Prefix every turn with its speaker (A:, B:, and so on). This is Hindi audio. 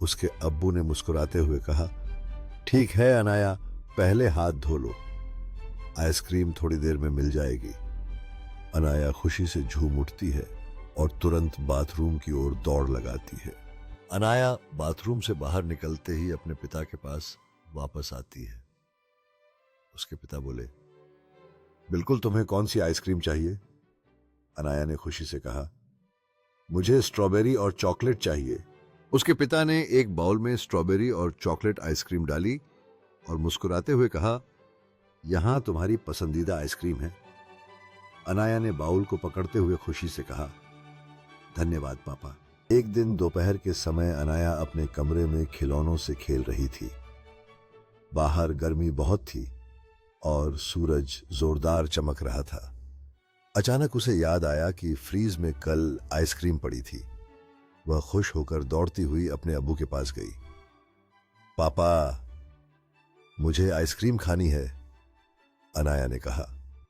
A: उसके अब्बू ने मुस्कुराते हुए कहा, ठीक है अनाया, पहले हाथ धो लो, आइसक्रीम थोड़ी देर में मिल जाएगी। अनाया खुशी से झूम उठती है और तुरंत बाथरूम की ओर दौड़ लगाती है। अनाया बाथरूम से बाहर निकलते ही अपने पिता के पास वापस आती है। उसके पिता बोले, बिल्कुल, तुम्हें कौन सी आइसक्रीम चाहिए? अनाया ने खुशी से कहा, मुझे स्ट्रॉबेरी और चॉकलेट चाहिए। उसके पिता ने एक बाउल में स्ट्रॉबेरी और चॉकलेट आइसक्रीम डाली और मुस्कुराते हुए कहा, यहां तुम्हारी पसंदीदा आइसक्रीम है। अनाया ने बाउल को पकड़ते हुए खुशी से कहा, धन्यवाद पापा। एक दिन दोपहर के समय अनाया अपने कमरे में खिलौनों से खेल रही थी। बाहर गर्मी बहुत थी और सूरज जोरदार चमक रहा था। अचानक उसे याद आया कि फ्रीज में कल आइसक्रीम पड़ी थी। वह खुश होकर दौड़ती हुई अपने अब्बू के पास गई। पापा, मुझे आइसक्रीम खानी है, अनाया ने कहा।